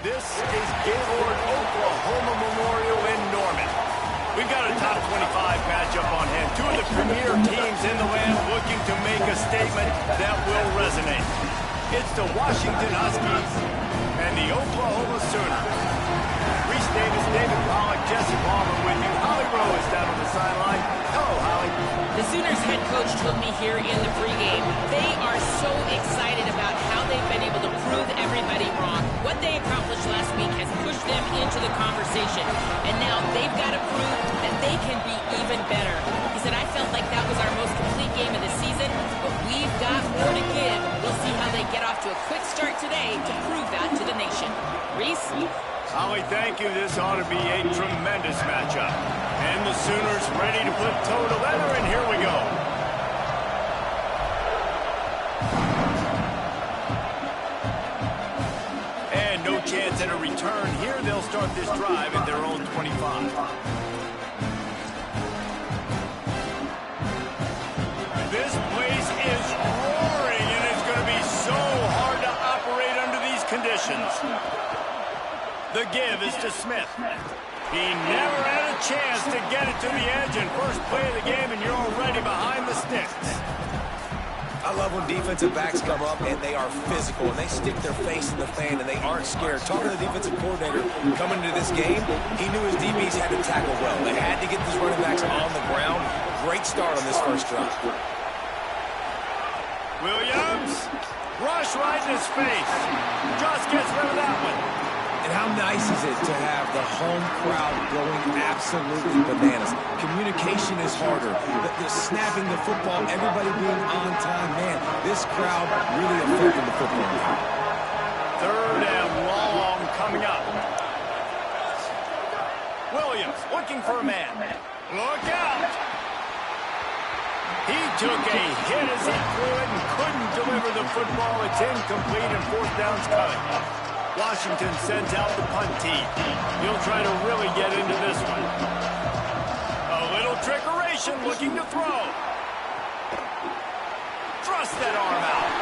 This is Gaylord Oklahoma Memorial in Norman. We've got a top 25 matchup on hand. Two of the premier teams in the land looking to make a statement that will resonate. It's the Washington Huskies and the Oklahoma Sooners. Reese Davis, David Pollock, Jesse Palmer with you. Holly Rowe is down on the sideline. Hello, Holly. The Sooners head coach told me here in the pregame they are so excited about how they've been able to prove everybody wrong. What they accomplished last week has pushed them into the conversation. And now they've got to prove that they can be even better. He said, I felt like that was our most complete game of the season, but we've got more to give. We'll see how they get off to a quick start today to prove that to the nation. Reese? Holly, thank you. This ought to be a tremendous matchup. And the Sooners ready to put toe to leather, and here we go. And no chance at a return here. They'll start this drive at their own 25. This place is roaring, and it's going to be so hard to operate under these conditions. The give is to Smith. He never had a chance to get it to the edge, and first play of the game, and you're already behind the sticks. I love when defensive backs come up and they are physical and they stick their face in the fan and they aren't scared. Talking to the defensive coordinator coming into this game, he knew his DBs had to tackle well. They had to get these running backs on the ground. Great start on this first drive. Williams, rush right in his face. Just gets rid of that one. And how nice is it to have the home crowd going absolutely bananas? Communication is harder. The snapping the football, everybody being on time. Man, this crowd really affecting the football game. Third and long coming up. Williams looking for a man. Look out! He took a hit as he threw it and couldn't deliver the football. It's incomplete and fourth down's coming. Washington sends out the punt team. He'll try to really get into this one. A little trickeration looking to throw. Thrust that arm out.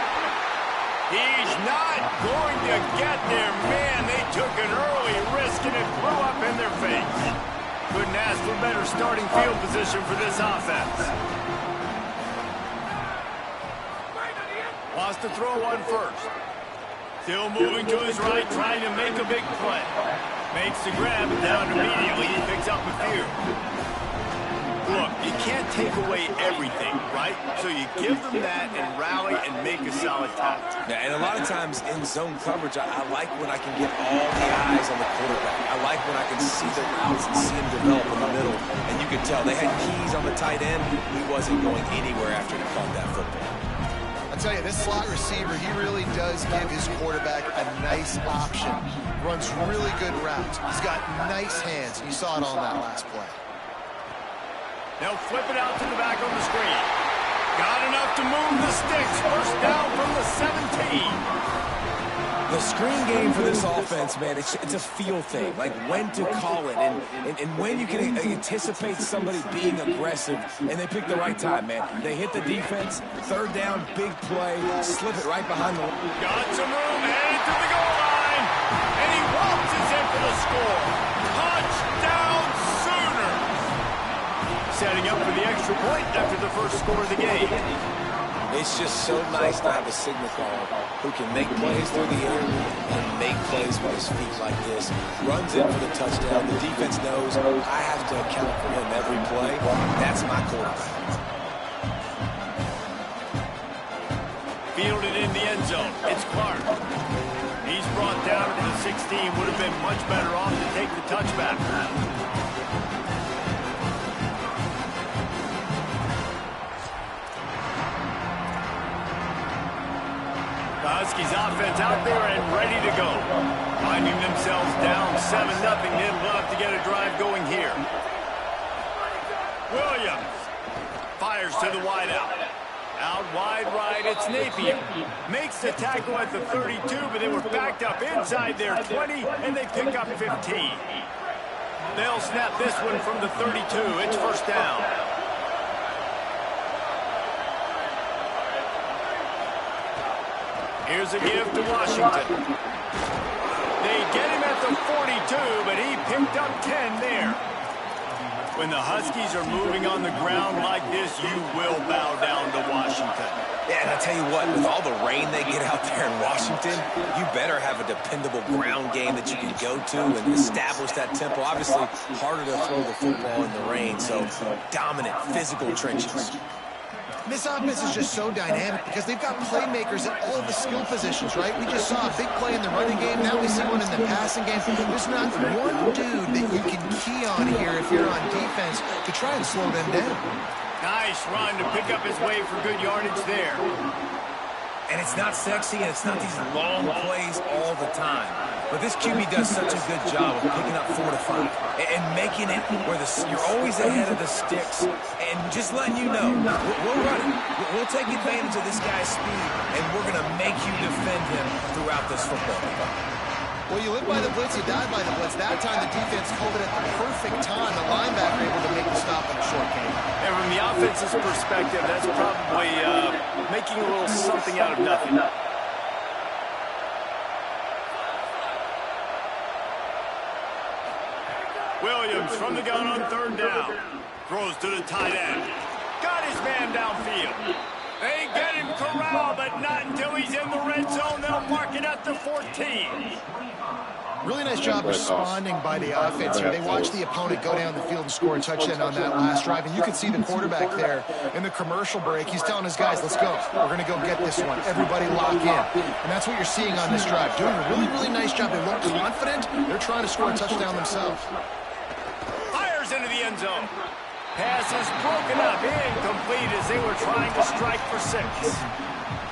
He's not going to get there. Man, they took an early risk and it blew up in their face. Couldn't ask for better starting field position for this offense. Wants to throw one first. Still moving to his right, trying to make a big play. Makes the grab and down immediately. He picks up a few. Look, you can't take away everything, right? So you give them that and rally and make a solid tackle. Yeah, and a lot of times in zone coverage, I like when I can get all the eyes on the quarterback. I like when I can see the routes and see him develop in the middle. And you can tell they had keys on the tight end. He wasn't going anywhere after he caught that football. I'll tell you, this slot receiver, he really does give his quarterback a nice option. Runs really good routes. He's got nice hands. You saw it on that last play. They'll flip it out to the back on the screen. Got enough to move the sticks. First down from the 17. The screen game for this offense, man, it's a feel thing, like when to call it and when you can anticipate somebody being aggressive, and they pick the right time, man. They hit the defense, third down, big play, slip it right behind the line. Got some room, headed to the goal line, and he waltzes in for the score. Touchdown Sooners! Setting up for the extra point after the first score of the game. It's just so nice to have a signal caller who can make plays through the air and make plays with his feet like this. Runs in for the touchdown. The defense knows I have to account for him every play. That's my quarterback. Fielded in the end zone. It's Clark. He's brought down to the 16. Would have been much better off to take the touchback. The Huskies offense out there and ready to go. Finding themselves down 7-0. They'd love to get a drive going here. Williams fires to the wideout. Out wide right, it's Napier. Makes the tackle at the 32, but they were backed up inside their 20, and they pick up 15. They'll snap this one from the 32. It's first down. Here's a give to Washington. They get him at the 42, but he picked up 10 there. When the Huskies are moving on the ground like this, you will bow down to Washington. Yeah, and I tell you what, with all the rain they get out there in Washington, you better have a dependable ground game that you can go to and establish that tempo. Obviously, harder to throw the football in the rain, so dominant physical trenches. This offense is just so dynamic because they've got playmakers at all the skill positions, right? We just saw a big play in the running game. Now we see one in the passing game. There's not one dude that you can key on here if you're on defense to try and slow them down. Nice run to pick up his way for good yardage there. And it's not sexy, and it's not these long plays all the time. But this QB does such a good job of picking up 4 to 5 and making it where you're always ahead of the sticks and just letting you know, we'll run it. We'll take advantage of this guy's speed, and we're going to make you defend him throughout this football game. Well, you live by the blitz, you die by the blitz. That time the defense called it at the perfect time. The linebacker able to make the stop on a short game. And from the offense's perspective, that's probably making a little something out of nothing. Williams from the gun on 3rd down. Throws to the tight end. Got his man downfield. They get him corralled, but not until he's in the red zone. They'll mark it at the 14. Really nice job responding by the offense here. They watched the opponent go down the field and score a touchdown on that last drive. And you can see the quarterback there in the commercial break. He's telling his guys, let's go. We're going to go get this one. Everybody lock in. And that's what you're seeing on this drive. Doing a really, really nice job. They look confident. They're trying to score a touchdown themselves. Fires into the end zone. Pass is broken up, incomplete as they were trying to strike for 6.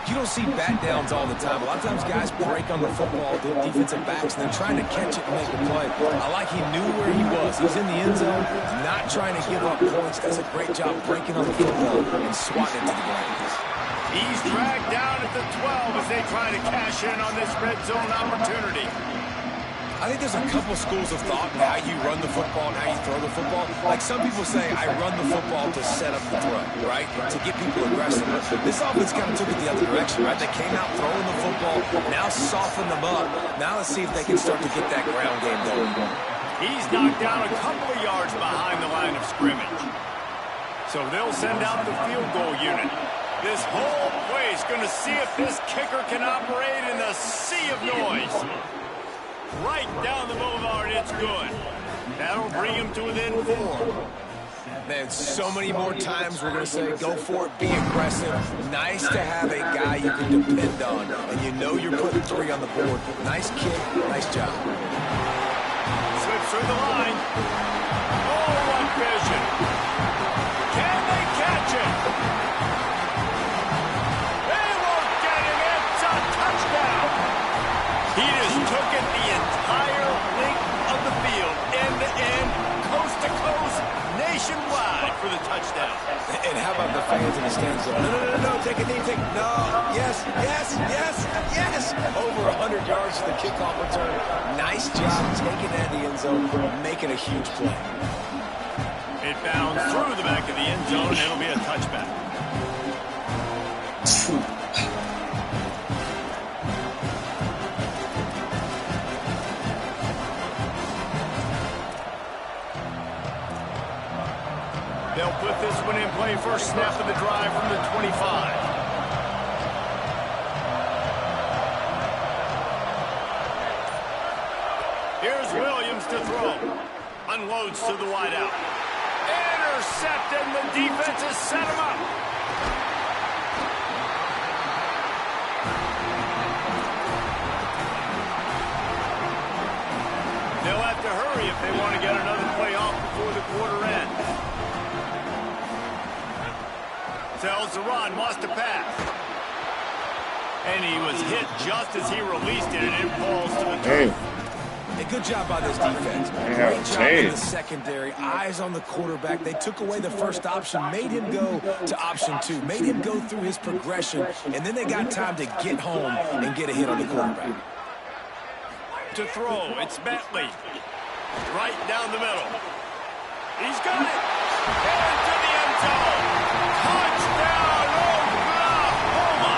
You don't see bat downs all the time. A lot of times guys break on the football, the defensive backs, and they're trying to catch it and make a play. I like he knew where he was. He's in the end zone, not trying to give up points. Does a great job breaking on the football and swatting it to the ground. He's dragged down at the 12 as they try to cash in on this red zone opportunity. I think there's a couple schools of thought in how you run the football and how you throw the football. Like some people say, I run the football to set up the throw, right? To get people aggressive. This offense kind of took it the other direction, right? They came out throwing the football, now soften them up. Now let's see if they can start to get that ground game going. He's knocked down a couple of yards behind the line of scrimmage. So they'll send out the field goal unit. This whole place going to see if this kicker can operate in the sea of noise. Right down the boulevard, it's good. That'll bring him to within 4. Man, so many more times we're going to say, go for it, be aggressive. Nice to have a guy you can depend on, and you know you're putting 3 on the board. Nice kick, nice job. Slips through the line. Oh, what vision. Can they catch it? They won't get him. It's a touchdown. He just took it the entire length of the field, end-to-end, coast-to-coast, nationwide for the touchdown. And how about the fans in the stands going, no, take a knee, no, yes. Over 100 yards to the kickoff return. Nice job taking that in the end zone, making a huge play. It bounds through the back of the end zone, and it'll be a touchback. They'll put this one in play first snap of the drive from the 25. Here's Williams to throw. Unloads to the wideout. Intercepted, and the defense has set him up. They'll have to hurry if they want to get another play off before the quarter ends. Tells the run, wants to pass. And he was hit just as he released it, and it falls to the turf. A good job by this defense. Great job in the secondary. Eyes on the quarterback. They took away the first option, made him go to option 2, made him go through his progression, and then they got time to get home and get a hit on the quarterback. To throw, it's Bentley. Right down the middle. He's got it. And to the end zone. Touchdown, Oklahoma!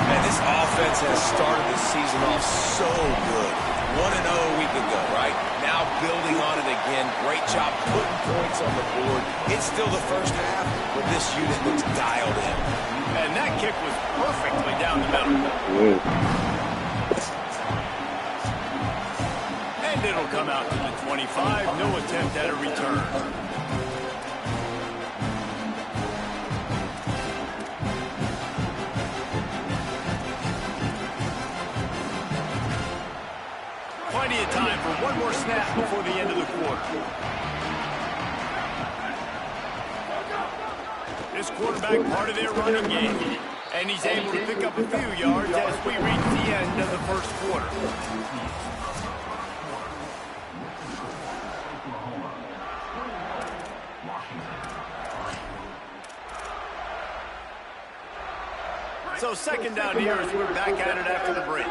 Man, this offense offense has started the season off so good. 1-0 a week ago, right? Now building on it again. Great job putting points on the board. It's still the first half, but this unit looks dialed in. And that kick was perfectly down the middle. And it'll come out to the 25. No attempt at a return. Plenty of time for one more snap before the end of the quarter. This quarterback part of their running game, and he's able to pick up a few yards as we reach the end of the first quarter. So second down here as we're back at it after the break.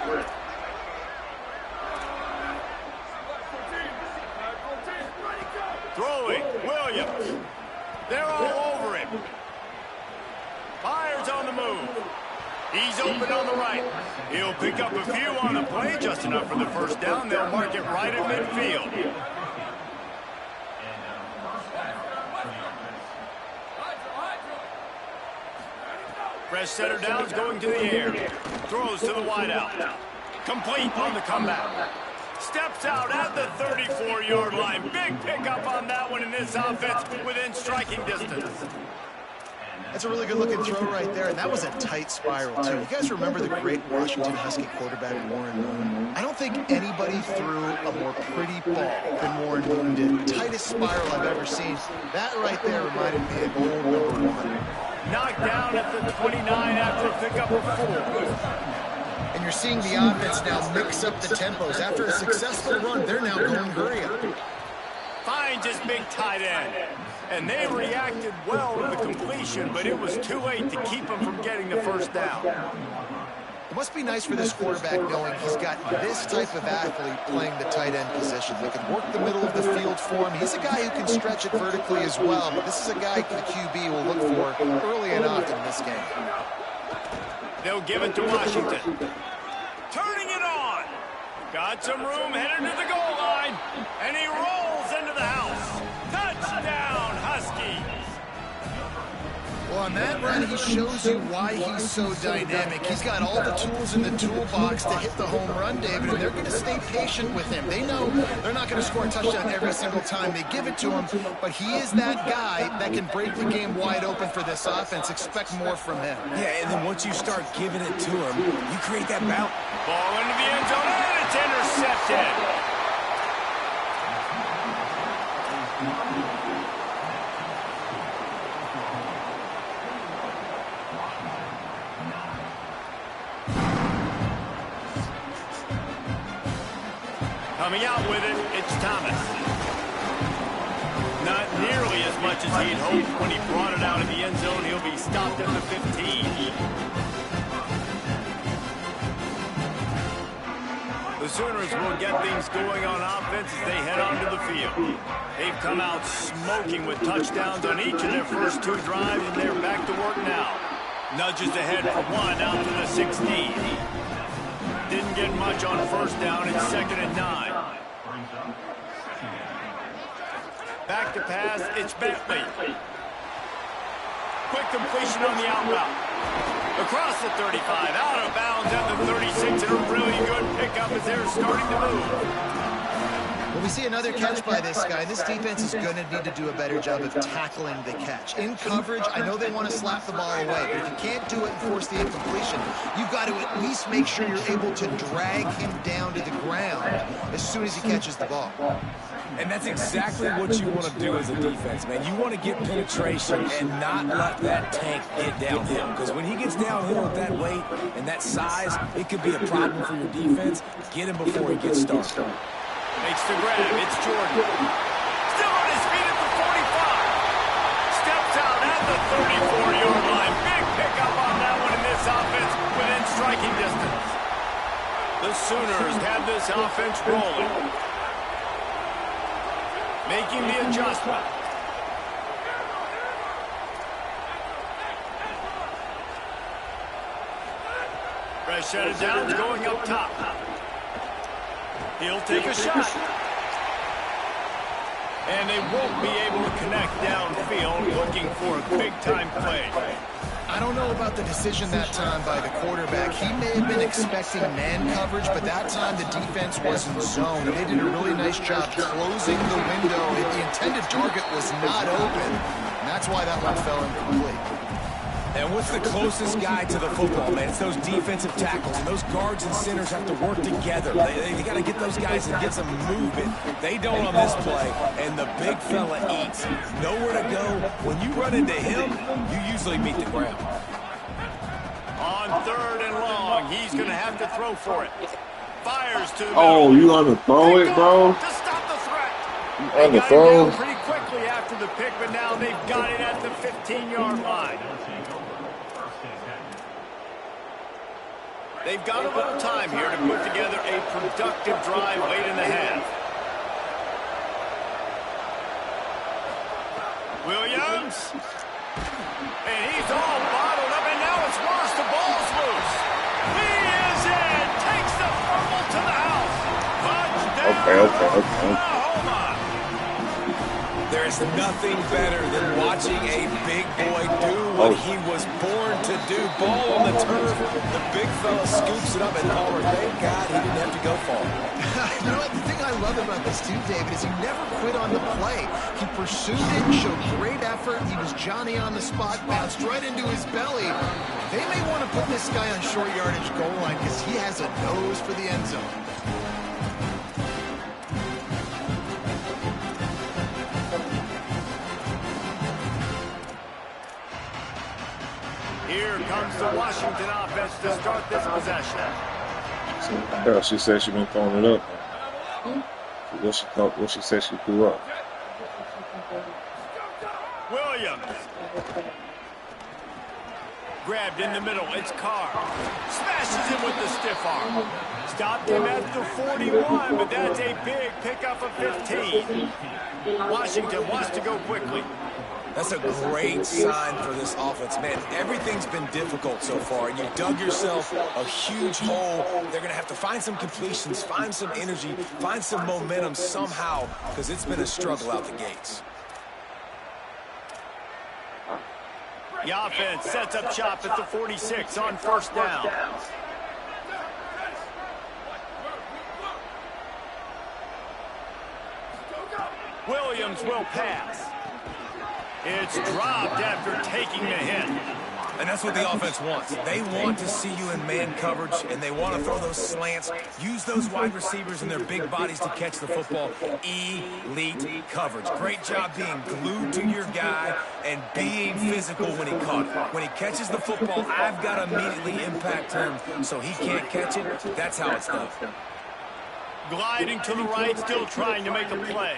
Throwing, Williams. They're all over him. Fires on the move. He's open on the right. He'll pick up a few on the play, just enough for the first down. They'll mark it right at midfield. Fresh setter downs going to the air. Throws to the wideout. Complete on the comeback. Steps out at the 34-yard line. Big pickup on that one in this offense within striking distance. That's a really good-looking throw right there, and that was a tight spiral, too. You guys remember the great Washington Husky quarterback, Warren Moon? I don't think anybody threw a more pretty ball than Warren Moon did. Tightest spiral I've ever seen. That right there reminded me of old #1. Knocked down at the 29 after a pickup of 4. And you're seeing the offense now mix up the tempos. After a successful run, they're now going hurry up. Finds his big tight end. And they reacted well to the completion, but it was too late to keep him from getting the first down. It must be nice for this quarterback knowing he's got this type of athlete playing the tight end position. They can work the middle of the field for him. He's a guy who can stretch it vertically as well, but this is a guy the QB will look for early and often in this game. They'll give it to Washington. Turning it on. Got some room headed to the goal line. And he rolls into the house. Touchdown, Huskies. Well, on that run, he shows you why he's so dynamic. He's got all the tools in the toolbox to hit the home run, David, and they're going to stay patient with him. They know they're not going to score a touchdown every single time they give it to him, but he is that guy that can break the game wide open for this offense. Expect more from him. Yeah, and then once you start giving it to him, you create that bounce. Ball into the end zone, and it's intercepted. Coming out with it, it's Thomas. Not nearly as much as he'd hoped when he brought it out of the end zone. He'll be stopped at the 15. The Sooners will get things going on offense as they head onto the field. They've come out smoking with touchdowns on each of their first 2 drives, and they're back to work now. Nudges ahead for 1 out to the 16. Didn't get much on first down. It's 2nd and 9. Back to pass. It's Bentley. Quick completion on the out route. Across the 35, out of bounds at the 36, and a really good pickup as they're starting to move. Well, we see another catch by this guy. This defense is going to need to do a better job of tackling the catch. In coverage, I know they want to slap the ball away, but if you can't do it and force the incompletion, you've got to at least make sure you're able to drag him down to the ground as soon as he catches the ball. And that's exactly what you want to do as a defense, man. You want to get penetration and not let that tank get downhill. Because when he gets downhill with that weight and that size, it could be a problem for your defense. Get him before he gets started. Makes the grab. It's Jordan. Still on his feet at the 45. Steps out at the 34-yard line. Big pickup on that one in this offense within striking distance. The Sooners have this offense rolling. Making the adjustment. Fresh set of downs going up top. He'll take a shot. And they won't be able to connect downfield, looking for a big-time play. I don't know about the decision that time by the quarterback. He may have been expecting man coverage, but that time the defense was in zone. And they did a really nice job closing the window. The intended target was not open. And that's why that one fell incomplete. And what's the closest guy to the football, man? It's those defensive tackles. And those guards and centers have to work together. They got to get those guys and get some movement. They don't on this play. And the big fella eats. Nowhere to go. When you run into him, you usually meet the ground. On 3rd and long, he's going to have to throw for it. Fires to the middle. Oh, you want to throw it, bro? To stop the threat. You They want to got him throw? down pretty quickly after the pick, but now they've got it at the 15-yard line. They've got a little time here to put together a productive drive late in the half. Williams. And he's all bottled up, and now it's worse. The ball's loose. He is in. Takes the fumble to the house. Touchdown. Okay. There's nothing better than watching a big boy do what he was born to do. Ball on the turf. The big fella scoops it up, and Palmer, thank God he didn't have to go far. You know what? The thing I love about this too, David, is he never quit on the play. He pursued it, showed great effort. He was Johnny on the spot, bounced right into his belly. They may want to put this guy on short yardage goal line because he has a nose for the end zone. Here comes the Washington offense to start this possession. Yeah, she said she been throwing it up. What she said she threw up. Williams. Grabbed in the middle. It's Carr. Smashes him with the stiff arm. Stopped him at the 41, but that's a big pickup of 15. Washington wants to go quickly. That's a great sign for this offense. Man, everything's been difficult so far, and you dug yourself a huge hole. They're going to have to find some completions, find some energy, find some momentum somehow, because it's been a struggle out the gates. The offense sets up shop at the 46 on 1st down. Williams will pass. It's dropped after taking the hit. And that's what the offense wants. They want to see you in man coverage, and they want to throw those slants, use those wide receivers and their big bodies to catch the football. Elite coverage. Great job being glued to your guy and being physical when he caught it. When he catches the football, I've got to immediately impact him so he can't catch it. That's how it's done. Gliding to the right, still trying to make a play.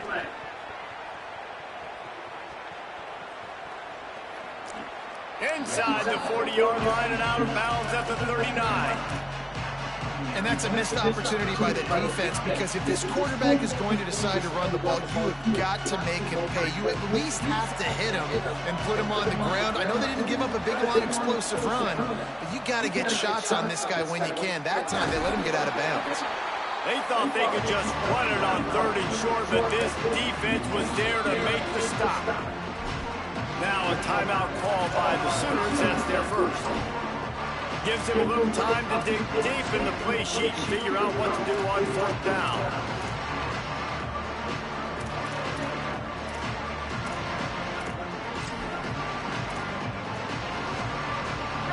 Inside the 40-yard line and out of bounds at the 39. And that's a missed opportunity by the defense, because if this quarterback is going to decide to run the ball, you have got to make him pay. You at least have to hit him and put him on the ground. I know they didn't give up a big, long, explosive run, but you got to get shots on this guy when you can. That time, they let him get out of bounds. They thought they could just run it on 3rd and short, but this defense was there to make the stop. Now a timeout call by the Sooners. That's their first. Gives him a little time to dig deep in the play sheet and figure out what to do on 4th down.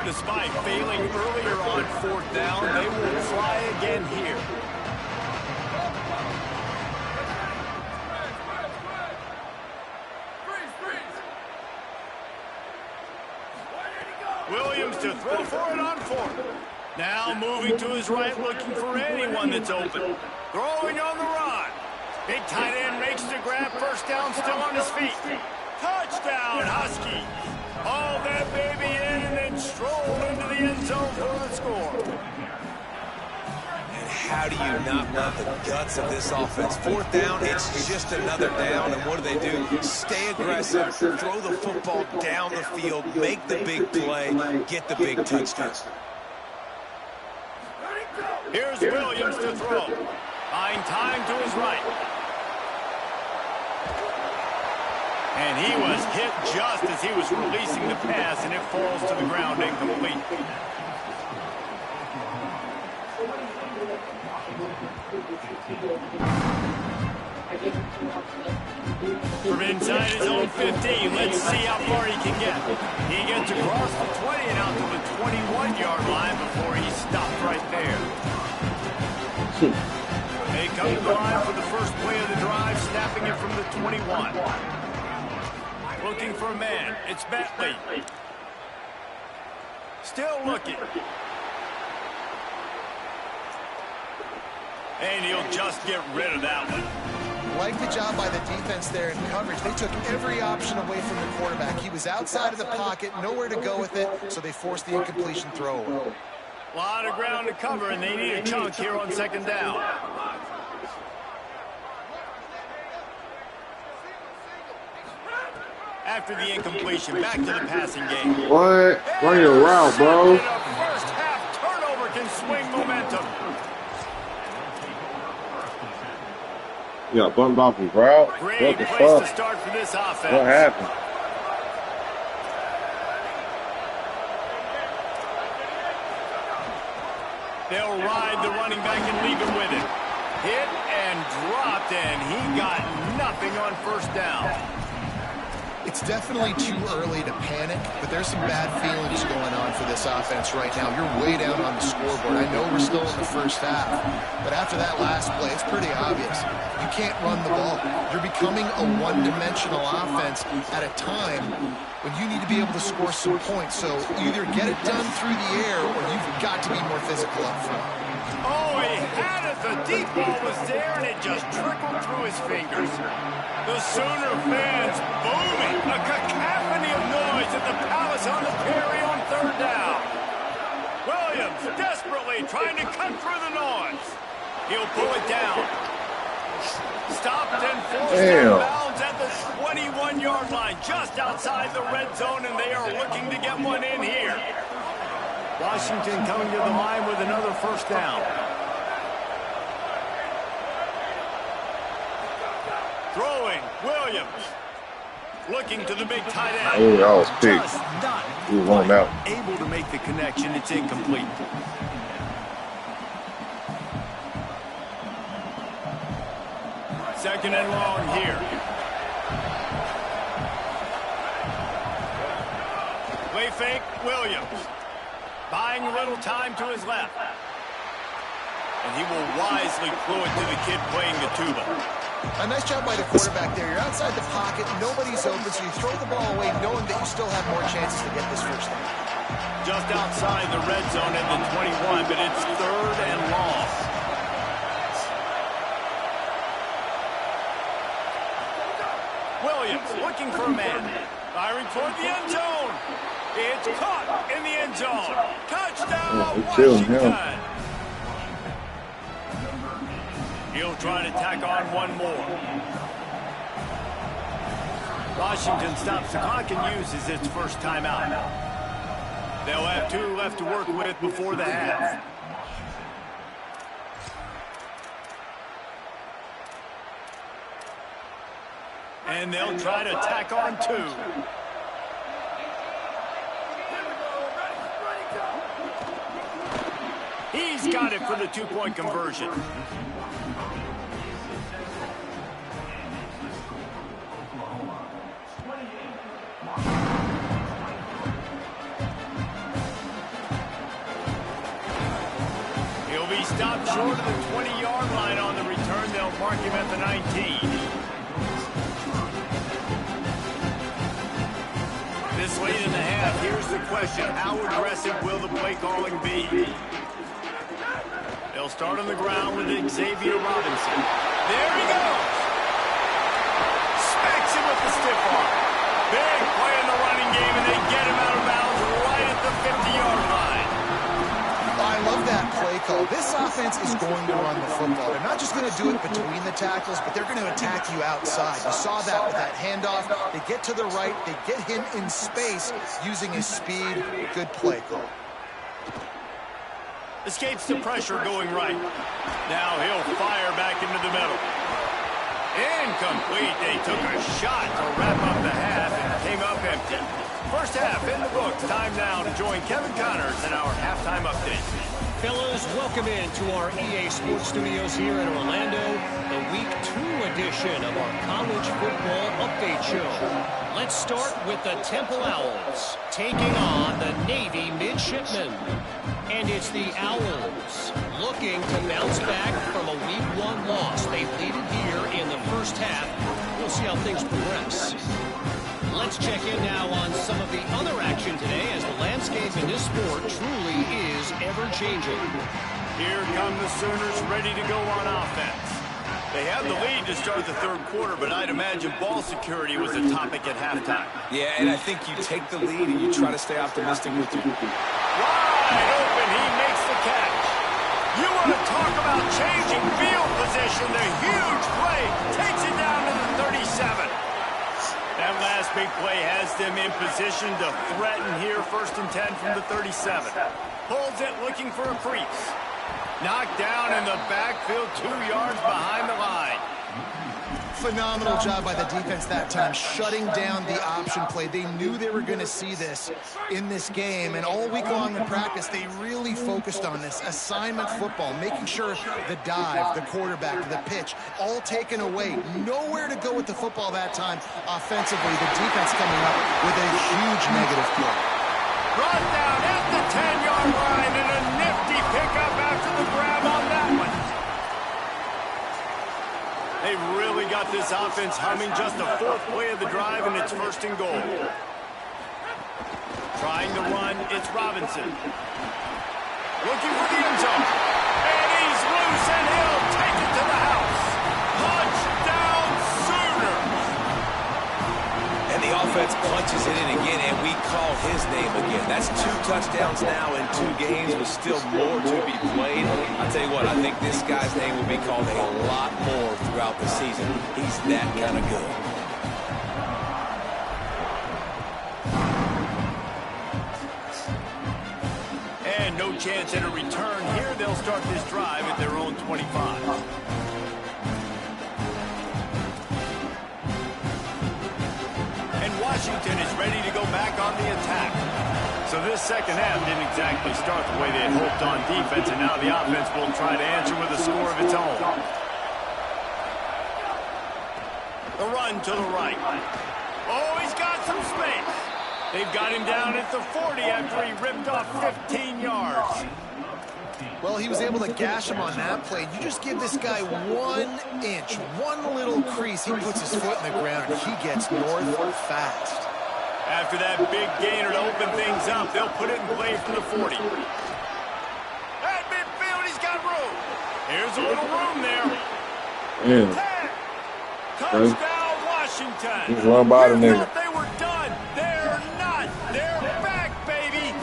Despite failing earlier on 4th down, they will try again here. Williams to throw for it on 4th. Now moving to his right, looking for anyone that's open. Throwing on the run. Big tight end makes the grab. 1st down, still on his feet. Touchdown, Huskies. Haul that baby in and then stroll into the end zone for the score. And how do you not love the guts of this offense? 4th down, it's just another down, and what do? Stay aggressive, throw the football down the field, make the big play, get the big touchdown. Here's Williams to throw. Buying time to his right. And he was hit just as he was releasing the pass, and it falls to the ground incomplete. From inside his own 15, let's see how far he can get. He gets across the 20 and out to the 21-yard line before he stopped right there. They come to the line for the first play of the drive, snapping it from the 21. Looking for a man. It's Bentley. Still looking. And he'll just get rid of that one. Like the job by the defense there in coverage. They took every option away from the quarterback. He was outside of the pocket, nowhere to go with it, so they forced the incompletion throw away. A lot of ground to cover, and they need a chunk here on second down. After the incompletion, back to the passing game. What? Run your route, bro. A first half turnover can swing momentum. You got bumped off his route? Great What the place fuck? to start for this offense. What happened? They'll ride the running back and leave him with it. Hit and dropped, and he got nothing on first down. It's definitely too early to panic, but there's some bad feelings going on for this offense right now. You're way down on the scoreboard. I know we're still in the first half, but after that last play, it's pretty obvious. You can't run the ball. You're becoming a one-dimensional offense at a time when you need to be able to score some points. So either get it done through the air or you've got to be more physical up front. Oh, he had it. The deep ball was there, and it just trickled through his fingers. The Sooner fans booming. A cacophony of noise at the Palace on the Prairie on third down. Williams desperately trying to cut through the noise. He'll pull it down. Stopped and forced out of bounds at the 21-yard line, just outside the red zone, and they are looking to get one in here. Washington coming to the line with another first down. Throwing, Williams. Looking to the big tight end. Oh, that was big. Just not He was on out. able to make the connection. It's incomplete. Second and long here. Play fake, Williams. Buying a little time to his left. And he will wisely throw it to the kid playing the tuba. A nice job by the quarterback there. You're outside the pocket, nobody's open, so you throw the ball away knowing that you still have more chances to get this first down. Just outside the red zone at the 21, but it's third and long. Williams looking for a man. Firing toward the end zone. It's caught in the end zone. Touchdown, Washington. He'll try to tack on one more. Washington stops the clock and uses its first timeout. They'll have 2 left to work with before the half. And they'll try to tack on 2. He's got it for the 2-point conversion. He'll be stopped short of the 20-yard line on the return. They'll mark him at the 19. This late in the half, here's the question. How aggressive will the play calling be? They'll start on the ground with Xavier Robinson. There he goes. Smacks him with the stiff arm. Big play in the running game, and they get him out of bounds right at the 50-yard line. I love that play call. This offense is going to run the football. They're not just going to do it between the tackles, but they're going to attack you outside. You saw that with that handoff. They get to the right. They get him in space using his speed. Good play call. Escapes the pressure going right. Now he'll fire back into the middle. Incomplete. They took a shot to wrap up the half and came up empty. First half in the books. Time now to join Kevin Connors in our halftime update. Fellas, welcome into our EA Sports Studios here in Orlando, the Week 2 edition of our College Football Update Show. Let's start with the Temple Owls taking on the Navy Midshipmen. And it's the Owls looking to bounce back from a Week 1 loss. They lead it here in the first half. We'll see how things progress. Let's check in now on some of the other action today as the landscape in this sport truly is ever-changing. Here come the Sooners ready to go on offense. They have the lead to start the third quarter, but I'd imagine ball security was a topic at halftime. Yeah, and I think you take the lead and you try to stay optimistic with your... Wide open, he makes the catch. You want to talk about changing field position. The huge play takes it down to the 37. That last big play has them in position to threaten here, 1st and 10 from the 37. Holds it, looking for a crease. Knocked down in the backfield, 2 yards behind the line. Phenomenal job by the defense that time, shutting down the option play. They knew they were going to see this in this game, and all week long in practice, they really focused on this assignment football, making sure the dive, the quarterback, the pitch, all taken away. Nowhere to go with the football that time offensively. The defense coming up with a huge negative play. Brought down at the 10-yard line, and a nifty pickup after the grab on that one. They've really got this offense humming. Just the 4th play of the drive, and it's 1st and goal. Trying to run, it's Robinson. Looking for the end zone. And he's loose, and he'll take it to the house. Touchdown, Sooners! And the offense punches it in again, and we call his name again. That's 2 touchdowns now in 2 games, with still more to be played. I'll tell you what, I think this guy's name will be called a lot more throughout the season. He's that kind of good. And no chance at a return here. They'll start this drive at their own 25. Washington is ready to go back on the attack. So this second half didn't exactly start the way they had hoped on defense, and now the offense will try to answer with a score of its own. The run to the right. Oh, he's got some space. They've got him down at the 40 after he ripped off 15 yards. Well, he was able to gash him on that play. You just give this guy 1 inch, one little crease, he puts his foot in the ground, and he gets north fast. After that big gainer to open things up, they'll put it in play from the 40. At midfield, he's got room. Here's a little room there. Yeah. 10. Touchdown, Washington. He's run by the nigga. They were done. They're not. They're back, baby.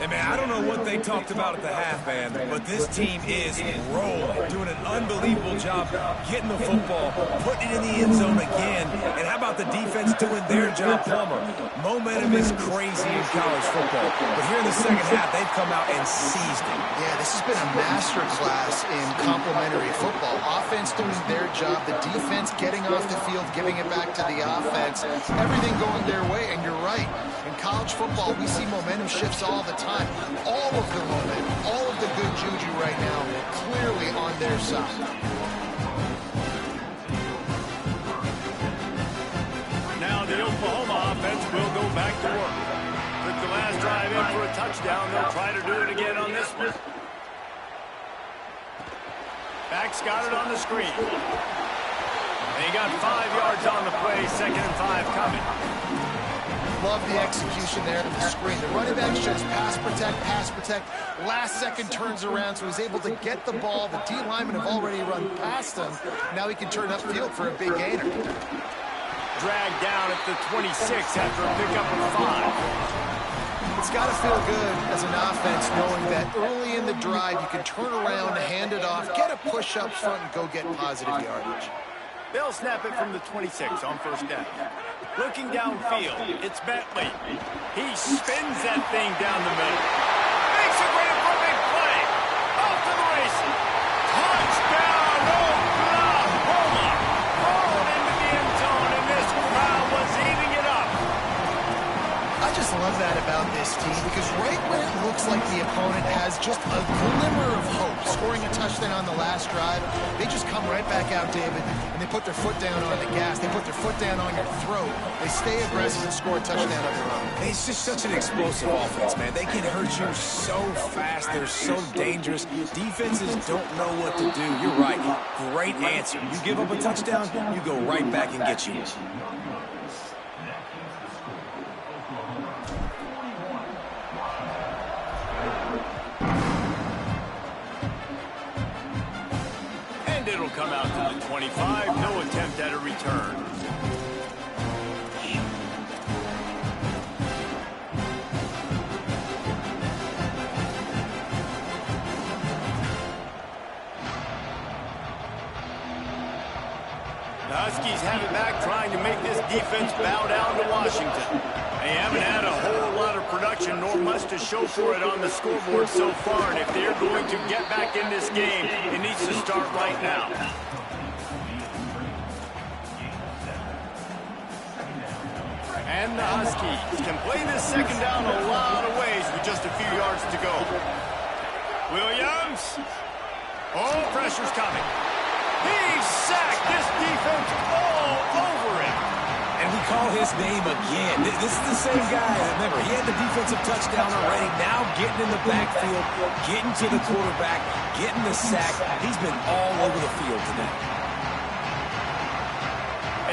Hey, man, I don't know what they talked about at the half, man, but this team is rolling, doing an unbelievable job getting the football, putting it in the end zone again, and how about the defense doing their job, Plummer? Momentum is crazy in college football, but here in the second half, they've come out and seized it. Yeah, this has been a master class in complementary football. Offense doing their job, the defense getting off the field, giving it back to the offense, everything going their way, and you're right. In college football, we see momentum shifts all the time. All of the momentum, all of the good juju right now, clearly on their side. Now the Oklahoma offense will go back to work. Took the last drive in for a touchdown. They'll try to do it again on this one. Back's got it on the screen. And he got 5 yards on the play. 2nd and 5 coming. Love the execution there to the screen. The running back just pass protect. Last second turns around, so he's able to get the ball. The D linemen have already run past him. Now he can turn upfield for a big gainer. Dragged down at the 26 after a pickup of 5. It's got to feel good as an offense knowing that early in the drive you can turn around, hand it off, get a push up front, and go get positive yardage. They'll snap it from the 26 on 1st down. Looking downfield, it's Bentley. He spins that thing down the middle. Makes a great just a glimmer of hope, scoring a touchdown on the last drive. They just come right back out, David, and they put their foot down on the gas. They put their foot down on your throat. They stay aggressive and score a touchdown of their own. It's just such an explosive offense, man. They can hurt you so fast. They're so dangerous. Defenses don't know what to do. You're right. Great answer. You give up a touchdown, you go right back and get you. And it'll come out to the 25. No attempt at a return. The Huskies have it back, trying to make this defense bow down to Washington. They haven't had a whole lot of production, nor much to show for it on the scoreboard so far. And if they're going to get back in this game, it needs to start right now. And the Huskies can play this second down a lot of ways with just a few yards to go. Williams. Oh, pressure's coming. He's sacked. This defense all over him. And we call his name again. This is the same guy. Remember, he had the defensive touchdown already. Now getting in the backfield, getting to the quarterback, getting the sack. He's been all over the field today.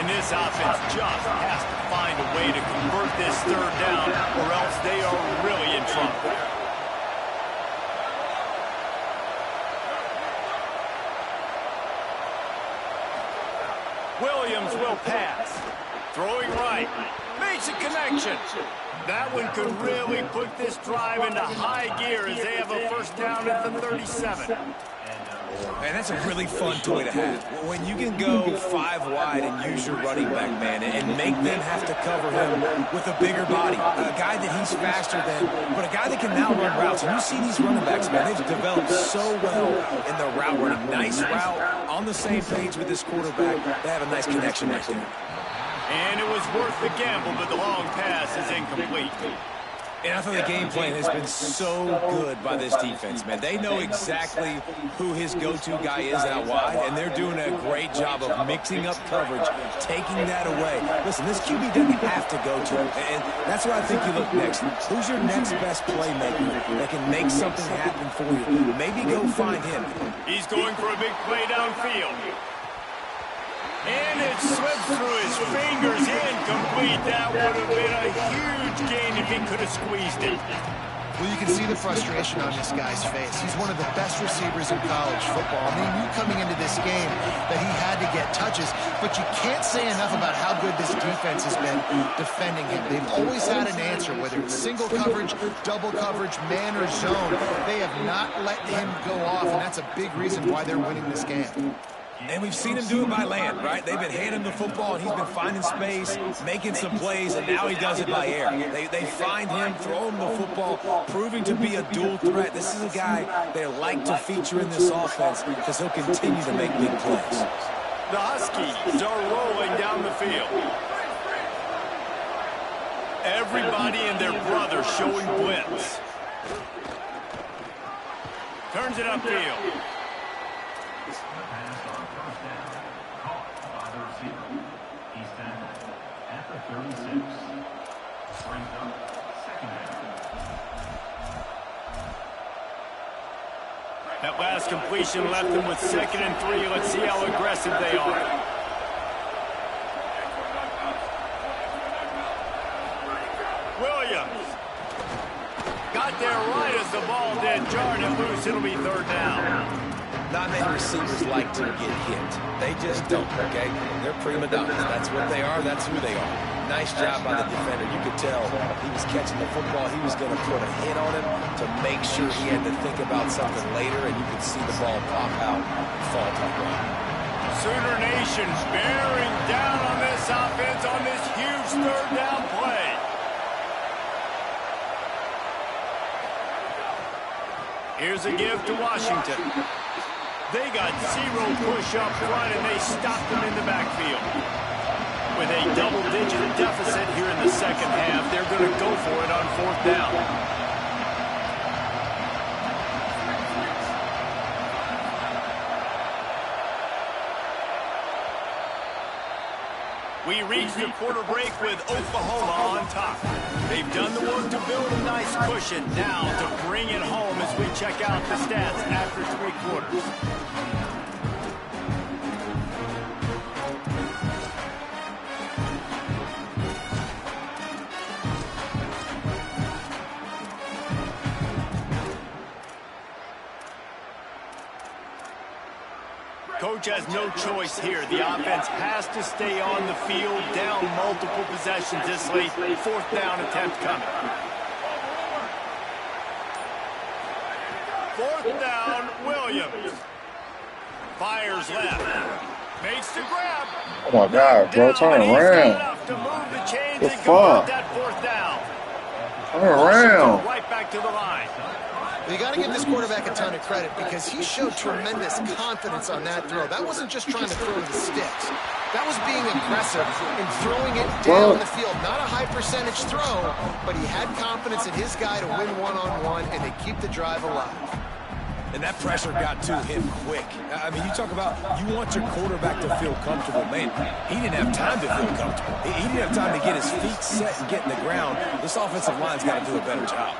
And this offense just has to find a way to convert this third down, or else they are really in trouble. Williams will pass. Throwing right. Makes a connection. That one could really put this drive into high gear as they have a first down at the 37. Man, that's a really fun toy to have. When you can go 5 wide and use your running back, man, and make them have to cover him with a bigger body. A guy that he's faster than, but a guy that can now run routes. And you see these running backs, man, they've developed so well in their route running. Nice route, on the same page with this quarterback. They have a nice connection right there. And it was worth the gamble, but the long pass is incomplete. And I thought the game plan has been so good by this defense, man. They know exactly who his go-to guy is out wide, and they're doing a great job of mixing up coverage, taking that away. Listen, this QB doesn't have to go to him, and that's where I think you look next. Who's your next best playmaker that can make something happen for you? Maybe go find him. He's going for a big play downfield. And it slipped through his fingers, incomplete. That would have been a huge gain if he could have squeezed it. Well, you can see the frustration on this guy's face. He's one of the best receivers in college football. I mean, you coming into this game that he had to get touches, but you can't say enough about how good this defense has been defending him. They've always had an answer, whether it's single coverage, double coverage, man or zone. They have not let him go off, and that's a big reason why they're winning this game. And we've seen him do it by land, right? They've been handing him the football, and he's been finding space, making some plays, and now he does it by air. They find him, throw him the football, proving to be a dual threat. This is a guy they like to feature in this offense because he'll continue to make big plays. The Huskies are rolling down the field. Everybody and their brother showing blitz. Turns it upfield. That last completion left them with 2nd and 3. Let's see how aggressive they are. Williams got there right as the ball did. Jarred it loose. It'll be 3rd down. Not many receivers like to get hit. They just don't, okay? They're prima donnas. That's what they are. That's who they are. Nice job by the defender. You could tell he was catching the football. He was going to put a hit on him to make sure he had to think about something later, and you could see the ball pop out and fall to the ground. Sooner Nation bearing down on this offense on this huge 3rd down play. Here's a give to Washington. They got 0 push up front, and they stopped them in the backfield. With a double-digit deficit here in the 2nd half, they're going to go for it on 4th down. We reach the quarter break with Oklahoma on top. They've done the work to build a nice cushion. Now to bring it home as we check out the stats after 3 quarters. Coach has no choice here. The offense has to stay on the field, down multiple possessions this late. 4th down attempt coming. 4th down, Williams. Fires left. Makes the grab. Oh my God, bro, turn around. The fuck? That 4th down. Turn around. Right back to the line. You got to give this quarterback a ton of credit because he showed tremendous confidence on that throw. That wasn't just trying to throw to the sticks. That was being aggressive and throwing it down the field. Not a high percentage throw, but he had confidence in his guy to win one-on-one and to keep the drive alive. And that pressure got to him quick. I mean, you talk about you want your quarterback to feel comfortable. Man, he didn't have time to feel comfortable. He didn't have time to get his feet set and get in the ground. This offensive line's got to do a better job.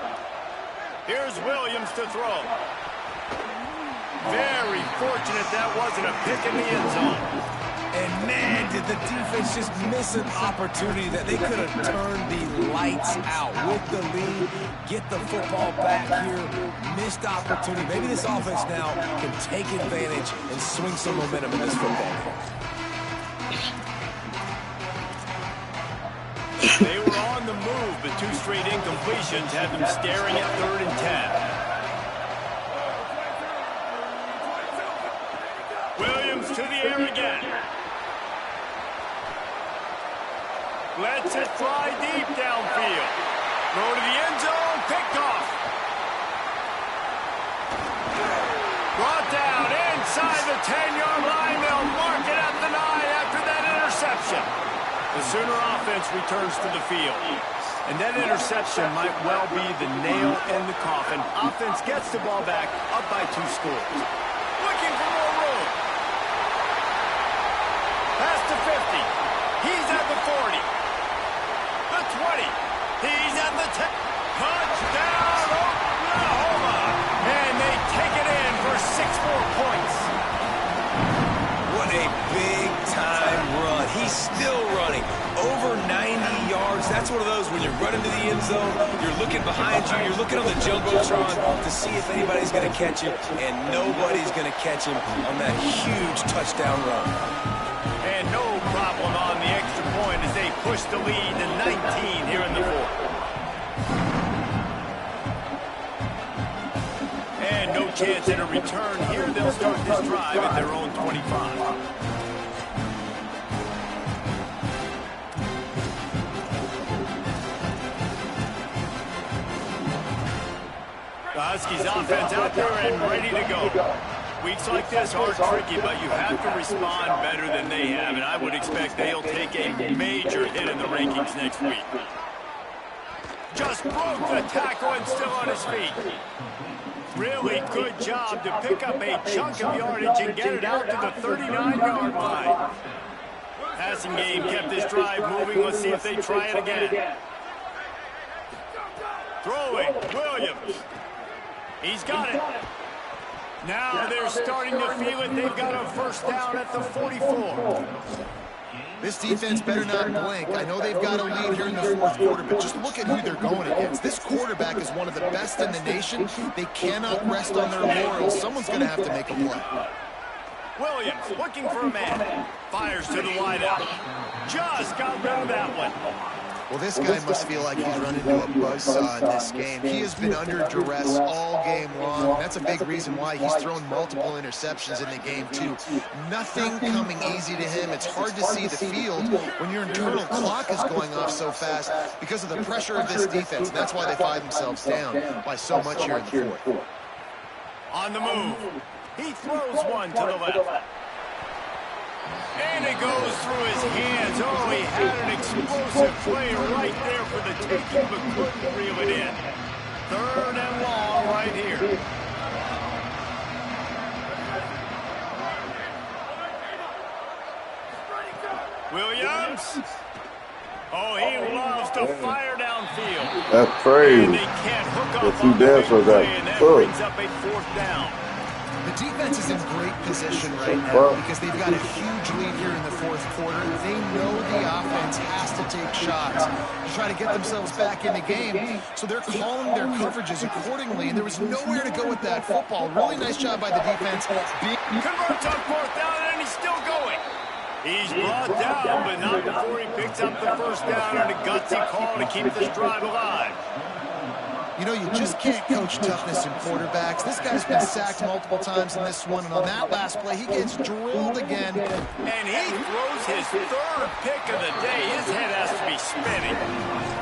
Here's Williams to throw. Very fortunate that wasn't a pick in the end zone. And man, did the defense just miss an opportunity that they could have turned the lights out with the lead, get the football back here, missed opportunity. Maybe this offense now can take advantage and swing some momentum in this football game. They were on the move, but 2 straight incompletions had them staring at 3rd and 10. Williams to the air again. Lets it fly deep downfield. Throw to the end zone, picked off. Brought down inside the 10-yard line. They'll mark it at the 9 after that interception. The Sooner offense returns to the field. And that interception might well be the nail in the coffin. Offense gets the ball back, up by 2 scores. Looking for more room. Pass to 50. He's at the 40. The 20. He's at the 10. Touchdown, Oklahoma. And they take it in for 6 more points. What a big-time run. He's still running. Over 90 yards. That's one of those when you're running to the end zone, you're looking behind you, you're looking on the Jumbotron to see if anybody's going to catch him, and nobody's going to catch him on that huge touchdown run. And no problem on the extra point as they push the lead to 19 here in the 4th. And no chance at a return here. They'll start this drive at their own 25. The Huskies offense out there and ready to go. Weeks like this are tricky, but you have to respond better than they have, and I would expect they'll take a major hit in the rankings next week. Just broke the tackle and still on his feet. Really good job to pick up a chunk of yardage and get it out to the 39-yard line. Passing game kept this drive moving. Let's see if they try it again. Throwing, Williams. He's got it. Now they're starting to feel it. They've got a 1st down at the 44. This defense better not blink. I know they've got a lead here in the 4th quarter, but just look at who they're going against. This quarterback is one of the best in the nation. They cannot rest on their laurels. Someone's going to have to make a play. Williams looking for a man. Fires to the wideout. Just got rid of that one. Well, this guy must feel like he's run into a buzzsaw in this game. He has been under duress all game long, and that's a big reason why he's thrown multiple interceptions in the game, too. Nothing coming easy to him. It's hard to see the field when your internal clock is going off so fast because of the pressure of this defense, and that's why they find themselves down by so much here in the 4th. On the move. He throws one to the left. And it goes through his hands. Oh, he had an explosive play right there for the taking, but couldn't reel it in. 3rd and long right here. Williams attempts. Oh, he loves to fire downfield. That's crazy. And they can't hook up The two on the big dancers play, got and that cooked. brings up a 4th down. The defense is in great position right now because they've got a huge lead here in the 4th quarter. They know the offense has to take shots to try to get themselves back in the game. So they're calling their coverages accordingly, and there was nowhere to go with that football. Really nice job by the defense. Converts on 4th down, and he's still going. He's brought down, but not before he picks up the 1st down and a gutsy call to keep this drive alive. You know, you just can't coach toughness in quarterbacks. This guy's been sacked multiple times in this one, and on that last play, he gets drilled again. And he throws his 3rd pick of the day. His head has to be spinning.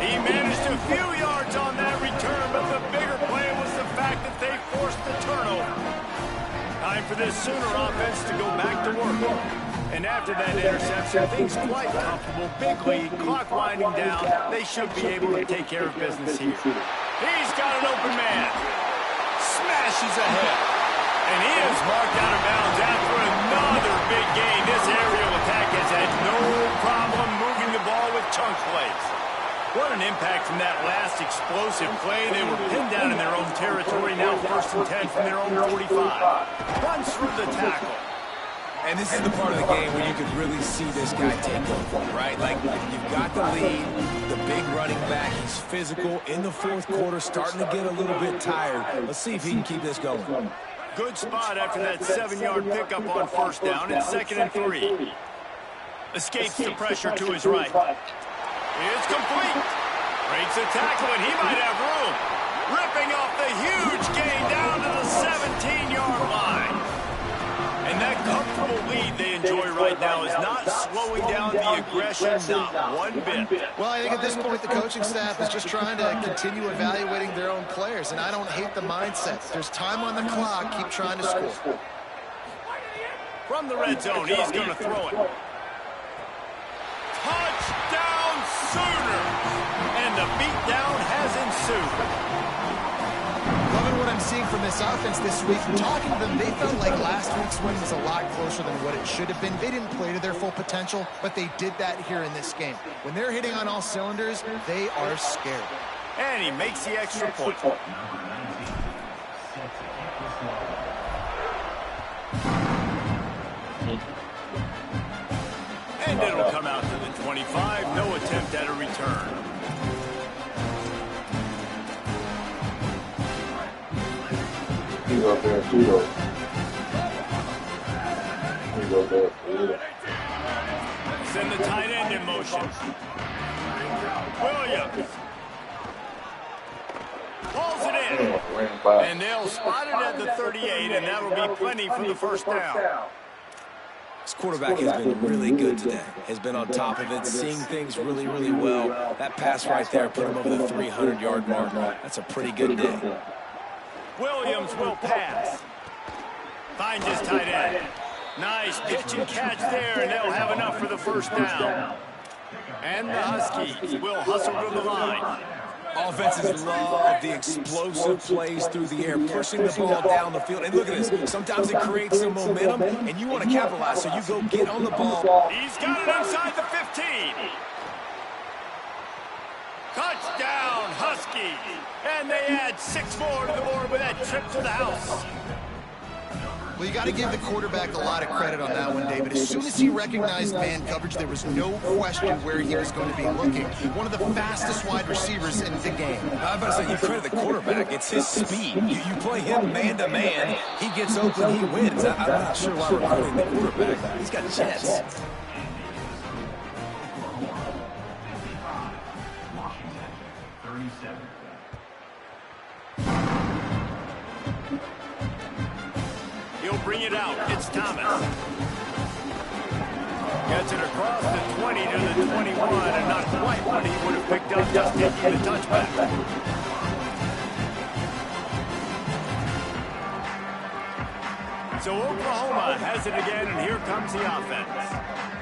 He managed a few yards on that return, but the bigger play was the fact that they forced the turnover. Time for this Sooner offense to go back to work. And after that interception, things quite comfortable. Big lead, clock winding down. They should be able to take care of business here. He's got an open man. Smashes ahead. And he is marked out of bounds after another big gain. This aerial attack has had no problem moving the ball with chunk plays. What an impact from that last explosive play. They were pinned down in their own territory. Now 1st and 10 from their own 45. Runs through the tackle. And this is the part of the game where you could really see this guy take over, right? Like, you've got the lead, the big running back. He's physical in the 4th quarter, starting to get a little bit tired. Let's see if he can keep this going. Good spot after that 7-yard pickup on 1st down. It's 2nd and 3. Escapes the pressure to his right. It's complete. Breaks the tackle, and he might have room. Ripping off the huge gain down to the 17-yard line. And that comfortable lead they enjoy right now is not slowing down the aggression, not one bit. Well, I think at this point the coaching staff is just trying to continue evaluating their own players, and I don't hate the mindset. There's time on the clock. Keep trying to score. From the red zone, he's going to throw it. Touchdown Sooners! And the beatdown has ensued. Loving what I'm seeing from this offense this week. Talking to them, they felt like last week's win was a lot closer than what it should have been. They didn't play to their full potential, but they did that here in this game. When they're hitting on all cylinders, they are scared. And he makes the extra point. And it'll come out to the 25. No attempt at a return. He's up there too, though. He's up there, yeah. Send the tight end in motion. Williams. Pulls it in. And they'll spot it at the 38, and that'll be plenty for the 1st down. This quarterback has been really good today. Has been on top of it, seeing things really, really well. That pass right there put him over the 300-yard mark. That's a pretty good day. Williams will pass. Finds his tight end. Nice pitch and catch there, and they'll have enough for the 1st down. And the Huskies will hustle to the line. Offenses love the explosive plays through the air, pushing the ball down the field. And look at this. Sometimes it creates some momentum, and you want to capitalize, so you go get on the ball. He's got it inside the 15. Touchdown, Huskies. And they add 6 more to the board with that trip to the house. Well, you got to give the quarterback a lot of credit on that one, David. As soon as he recognized man coverage, there was no question where he was going to be looking. One of the fastest wide receivers in the game. I'm about to say, you credit the quarterback. It's his speed. You play him man-to-man, he gets open, he wins. I'm not sure why we're calling the quarterback. He's got jets. He'll bring it out. It's Thomas. Gets it across the 20 to the 21, and not quite what he would have picked up just taking the touchback. So Oklahoma has it again, and here comes the offense.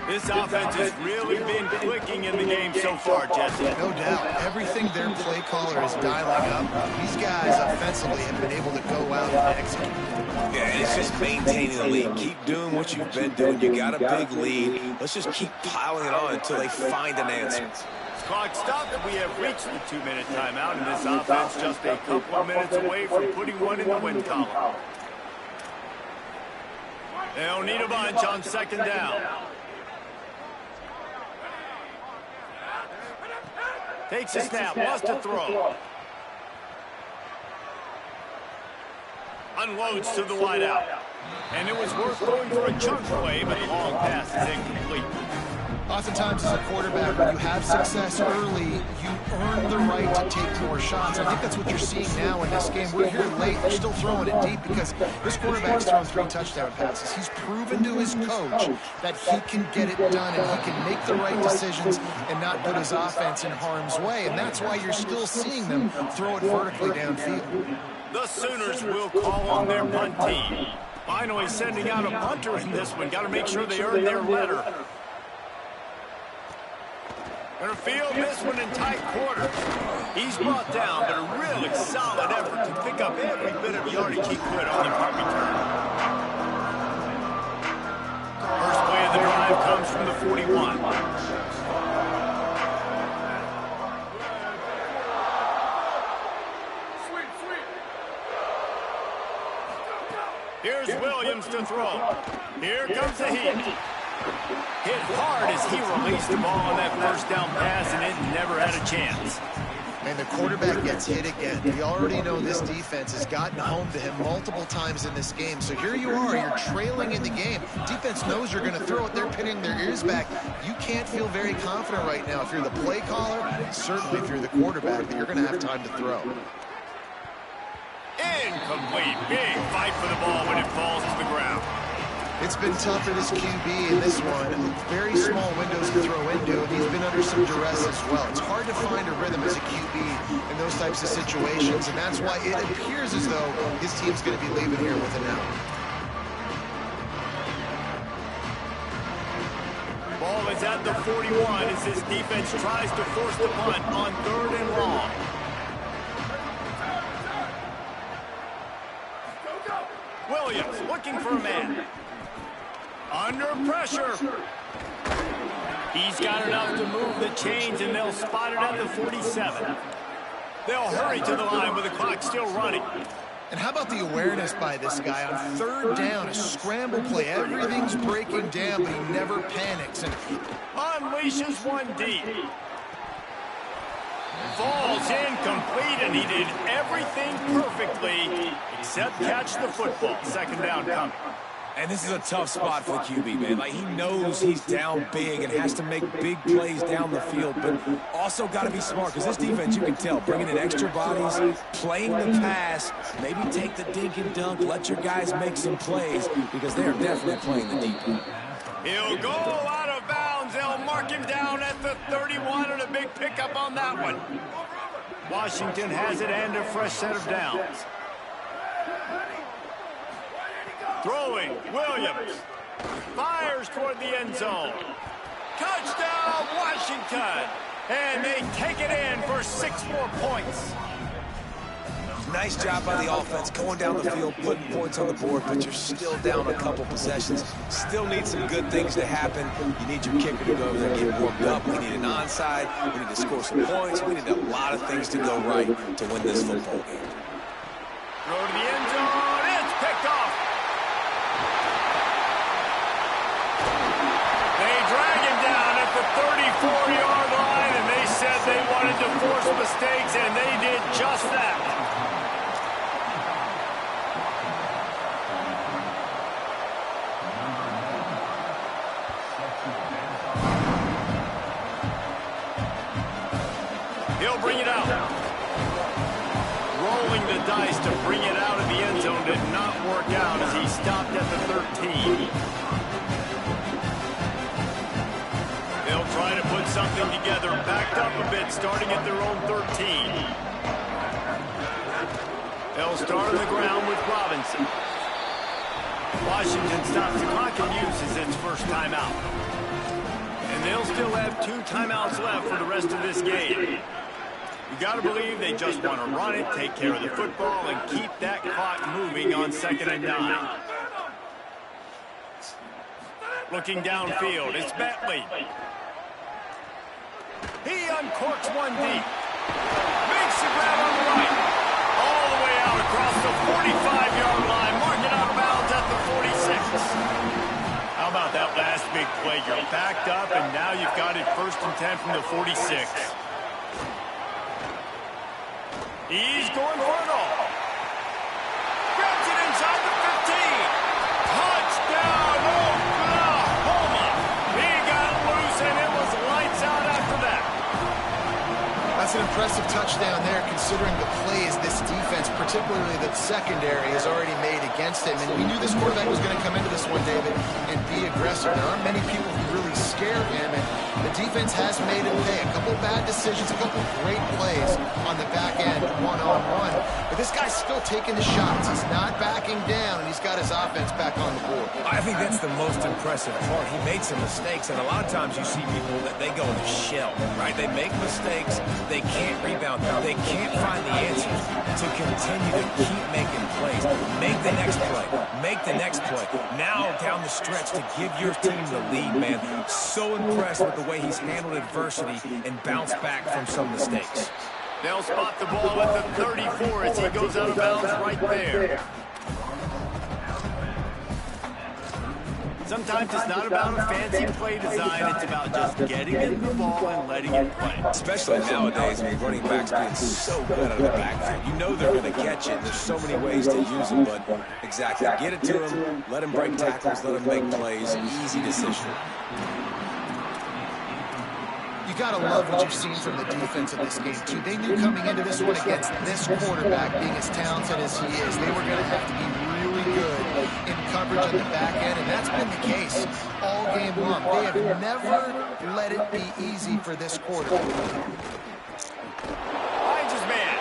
This offense has really been clicking in the game so far, Jesse. No doubt. Everything their play caller is dialing up, these guys offensively have been able to go out and execute. Yeah, and it's just maintaining the lead. Keep doing what you've been doing. You got a big lead. Let's just keep piling it on until they find an answer. Clock stopped. We have reached the 2-minute timeout, and this offense just a couple of minutes away from putting one in the win column. They'll need a bunch on second down. Takes a snap, wants to throw. Unloads to the wideout. And it was worth going for a chunk play, but the long pass is incomplete. Oftentimes, as a quarterback, when you have success early, you earn the right to take more shots. I think that's what you're seeing now in this game. We're here late. They're still throwing it deep because this quarterback's thrown 3 touchdown passes. He's proven to his coach that he can get it done and he can make the right decisions and not put his offense in harm's way. And that's why you're still seeing them throw it vertically downfield. The Sooners will call on their punt team. Finally sending out a punter in this one. Got to make sure they earn their letter. Gonna field this one in tight quarters. He's brought down, but a really solid effort to pick up every bit of yardage he could on the punt return. First play of the drive comes from the 41. Here's Williams to throw. Here comes the heat. Hit hard as he released the ball on that first down pass, and it never had a chance. And the quarterback gets hit again. We already know this defense has gotten home to him multiple times in this game. So here you are, you're trailing in the game. Defense knows you're going to throw it. They're pinning their ears back. You can't feel very confident right now if you're the play caller, and certainly if you're the quarterback, that you're going to have time to throw. Incomplete. Big fight for the ball when it falls to the ground. It's been tough for this QB in this one. Very small windows to throw into, and he's been under some duress as well. It's hard to find a rhythm as a QB in those types of situations, and that's why it appears as though his team's going to be leaving here with an out. Ball is at the 41 as his defense tries to force the punt on 3rd and long. Williams looking for a man. Under pressure. He's got enough to move the chains, and they'll spot it at the 47. They'll hurry to the line with the clock still running. And how about the awareness by this guy on 3rd down, a scramble play. Everything's breaking down, but he never panics. And unleashes one deep. Falls incomplete, and he did everything perfectly except catch the football. 2nd down coming. And this is a tough spot for the QB, man. Like, he knows he's down big and has to make big plays down the field, but also got to be smart because this defense, you can tell, bringing in extra bodies, playing the pass, maybe take the dink and dunk, let your guys make some plays because they're definitely playing the deep end. He'll go out of bounds. They'll mark him down at the 31, and a big pickup on that one. Washington has it and a fresh set of downs. Throwing, Williams. Fires toward the end zone. Touchdown, Washington. And they take it in for 6 more points. Nice job by the offense going down the field, putting points on the board, but you're still down a couple possessions. Still need some good things to happen. You need your kicker to go over there and get warmed up. We need an onside. We need to score some points. We need a lot of things to go right to win this football game. Throw to the end zone. It's picked off. They drag him down at the 34-yard line, and they said they wanted to force mistakes, and they did just that. He'll bring it out. Rolling the dice to bring it out of the end zone did not work out as he stopped at the 13. They'll try to put something together, backed up a bit, starting at their own 13. They'll start on the ground with Robinson. Washington stops the clock and uses its first timeout. And they'll still have 2 timeouts left for the rest of this game. You got to believe they just want to run it, take care of the football, and keep that clock moving on 2nd and 9. Looking downfield, it's Bentley. He uncorks one deep. Makes the grab on the right. All the way out across the 45-yard line. Marking out of bounds at the 46. How about that last big play? You're backed up, and now you've got it 1st and 10 from the 46. He's going for it all. Grabs it inside the 15. Touchdown, Oklahoma. He got loose, and it was lights out after that. That's an impressive touchdown there, considering the plays this defense, particularly the secondary, has already made against him. And we knew this quarterback was going to come into this one, David, and be aggressive. There aren't many people who really scare him, and the defense has made him pay. A couple bad decisions, a couple great plays on the back end, one-on-one. But this guy's still taking the shots. He's not backing down, and he's got his offense back on the board. I think that's the most impressive part. He made some mistakes, and a lot of times you see people that they go into shell, right? They make mistakes. They can't rebound. They can't find the answers to continue to keep making plays. Make the next play. Make the next play. Now down the stretch to give your team the lead, man. So impressed with the way he's handled adversity and bounced back from some mistakes. They'll spot the ball at the 34 as he goes out of bounds right there. Sometimes it's not about a fancy play design. It's about just getting in the ball and letting it play. Especially nowadays when running backs being so good out of the backfield. You know they're going to catch it. There's so many ways to use them, but exactly. Get it to them, let them break tackles, let them make plays. Easy decision. You got to love what you've seen from the defense of this game, too. They knew coming into this one against this quarterback, being as talented as he is, they were going to have to be really good in coverage on the back end, and that's been the case all game long. They have never let it be easy for this quarterback. Finds his man.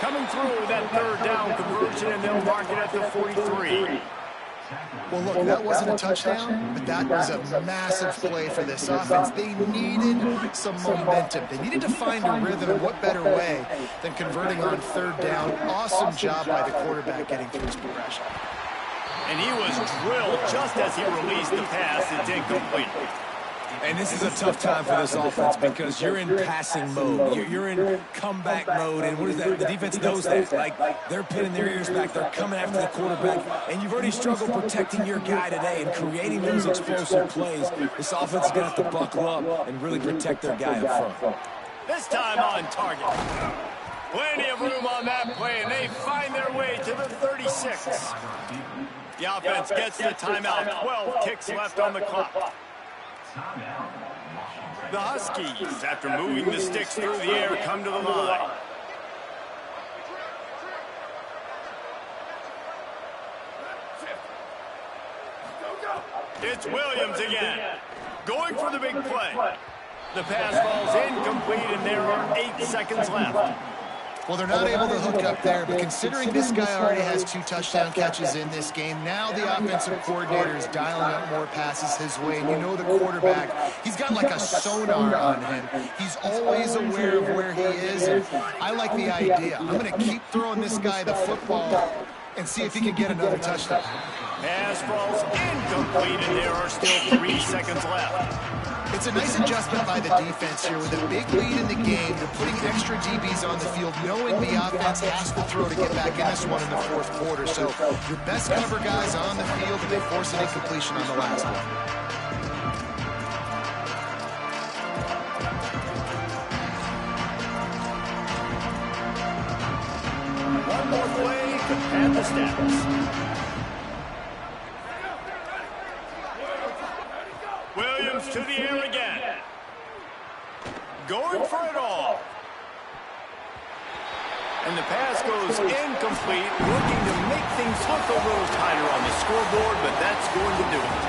Coming through with that 3rd down conversion, and they'll mark it at the 43. Well, look, that wasn't a touchdown, but that was a massive play for this offense. They needed some momentum. They needed to find a rhythm, and what better way than converting on 3rd down. Awesome job by the quarterback getting through his progression. And he was drilled just as he released the pass. It's incomplete. And this is a tough time for this offense because you're in passing mode. You're in comeback mode, and what is that? The defense knows that. Like, they're pinning their ears back. They're coming after the quarterback, and you've already struggled protecting your guy today and creating those explosive plays. This offense is going to have to buckle up and really protect their guy up front. This time on target. Plenty of room on that play, and they find their way to the 36. The offense gets the timeout. 12 ticks left on the clock. The Huskies, after moving the sticks through the air, come to the line. It's Williams again, going for the big play. The pass falls incomplete, and there are 8 seconds left. Well, they're not able to hook up there, but considering this guy already has 2 touchdown catches in this game, now the offensive coordinator is dialing up more passes his way. And you know the quarterback, he's got like a sonar on him. He's always aware of where he is, and I like the idea. I'm going to keep throwing this guy the football and see if he can get another touchdown. Pass falls incomplete, and there are still 3 seconds left. It's a nice adjustment by the defense here with a big lead in the game. They're putting extra DBs on the field, knowing the offense has to throw to get back in this one in the 4th quarter. So your best cover guys on the field, and they force an incompletion on the last one. One more play to pad the stats. Williams to the air again. Going for it all. And the pass goes incomplete, looking to make things look a little tighter on the scoreboard, but that's going to do it.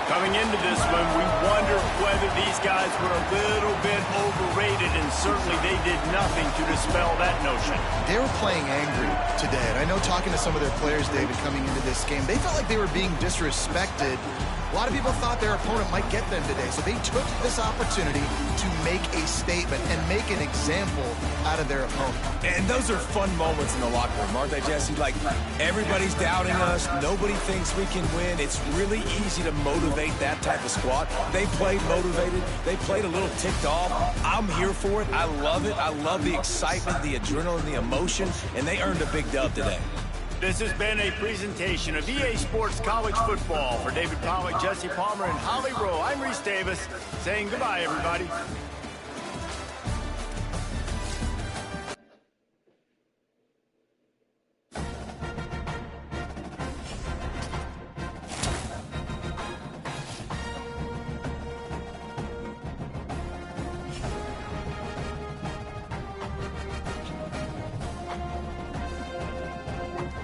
Coming into this one, we wonder whether these guys were a little bit overrated, and certainly they did nothing to dispel that notion. They were playing angry today, and I know talking to some of their players, David, coming into this game, they felt like they were being disrespected A lot of people thought their opponent might get them today, so they took this opportunity to make a statement and make an example out of their opponent. And those are fun moments in the locker room, aren't they, Jesse? Like, everybody's doubting us. Nobody thinks we can win. It's really easy to motivate that type of squad. They played motivated. They played a little ticked off. I'm here for it. I love it. I love the excitement, the adrenaline, the emotion, and they earned a big dub today. This has been a presentation of EA Sports College Football. For David Pollack, Jesse Palmer, and Holly Rowe, I'm Reese Davis saying goodbye, everybody.